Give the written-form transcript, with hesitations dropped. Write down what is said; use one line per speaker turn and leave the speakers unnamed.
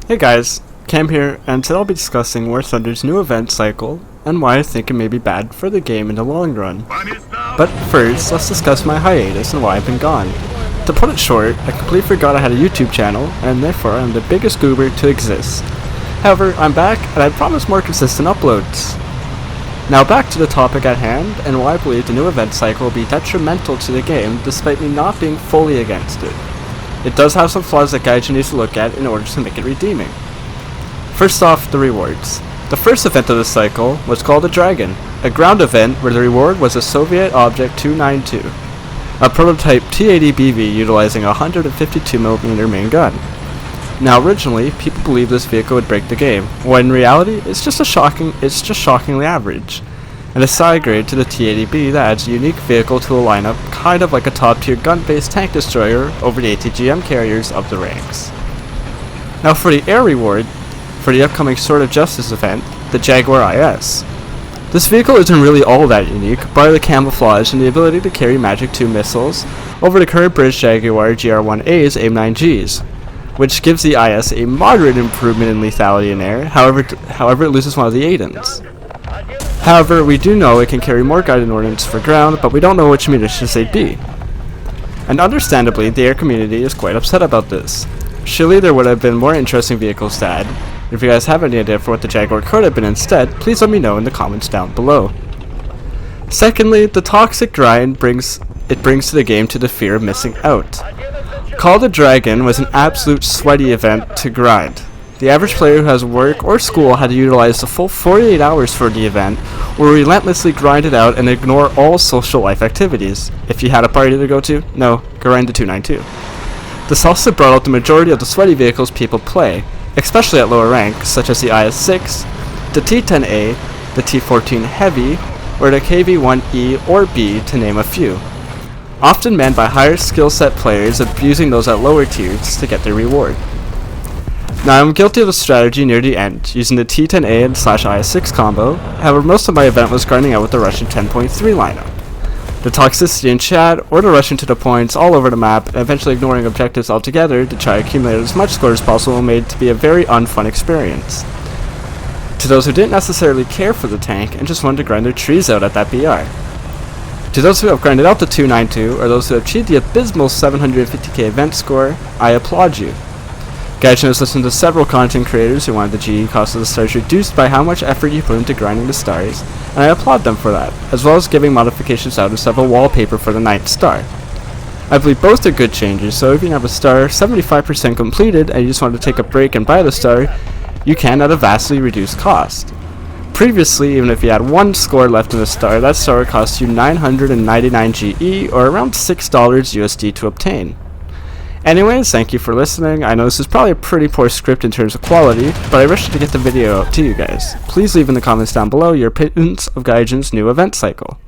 Hey guys, Cam here, and today I'll be discussing War Thunder's new event cycle and why I think it may be bad for the game in the long run. But first, let's discuss my hiatus and why I've been gone. To put it short, I completely forgot I had a YouTube channel, and therefore I'm the biggest goober to exist. However, I'm back, and I promise more consistent uploads. Now back to the topic at hand, and why I believe the new event cycle will be detrimental to the game despite me not being fully against it. It does have some flaws that Gaijin needs to look at in order to make it redeeming. First off, the rewards. The first event of this cycle was called the Dragon, a ground event where the reward was a Soviet Object 292, a prototype T-80BV utilizing a 152mm main gun. Now originally, people believed this vehicle would break the game, when in reality, it's just shockingly average, and a side grade to the T-80B that adds a unique vehicle to a lineup kind of like a top tier gun-based tank destroyer over the ATGM carriers of the ranks. Now for the air reward, for the upcoming Sword of Justice event, the Jaguar IS. This vehicle isn't really all that unique, bar the camouflage and the ability to carry Magic 2 missiles over the current British Jaguar GR1A's AIM-9Gs, which gives the IS a moderate improvement in lethality in air, however it loses one of the Aidens. However, we do know it can carry more guided ordnance for ground, but we don't know which munitions they'd be. And understandably, the air community is quite upset about this. Surely there would have been more interesting vehicles to add. If you guys have any idea for what the Jaguar could have been instead, please let me know in the comments down below. Secondly, the toxic grind brings to the game to the fear of missing out. Call the Dragon was an absolute sweaty event to grind. The average player who has work or school had to utilize the full 48 hours for the event, or relentlessly grind it out and ignore all social life activities. If you had a party to go to, no, grind the 292. This also brought out the majority of the sweaty vehicles people play, especially at lower ranks, such as the IS-6, the T-10A, the T-14 Heavy, or the KV-1E or B, to name a few. Often manned by higher skill set players abusing those at lower tiers to get their reward. Now I'm guilty of the strategy near the end, using the T-10A and /IS-6 combo, however most of my event was grinding out with the Russian 10.3 lineup. The toxicity in chat, or the rushing to the points all over the map, and eventually ignoring objectives altogether to try to accumulate as much score as possible made it to be a very unfun experience. To those who didn't necessarily care for the tank and just wanted to grind their trees out at that BR. To those who have grinded out the 292, or those who have achieved the abysmal 750k event score, I applaud you. Gaijin has listened to several content creators who wanted the GE cost of the stars reduced by how much effort you put into grinding the stars, and I applaud them for that, as well as giving modifications out instead of a wallpaper for the 9th star. I believe both are good changes, so if you have a star 75% completed and you just want to take a break and buy the star, you can at a vastly reduced cost. Previously, even if you had one score left in the star, that star would cost you 999 GE, or around $6 USD to obtain. Anyways, thank you for listening. I know this is probably a pretty poor script in terms of quality, but I rushed to get the video out to you guys. Please leave in the comments down below your opinions of Gaijin's new event cycle.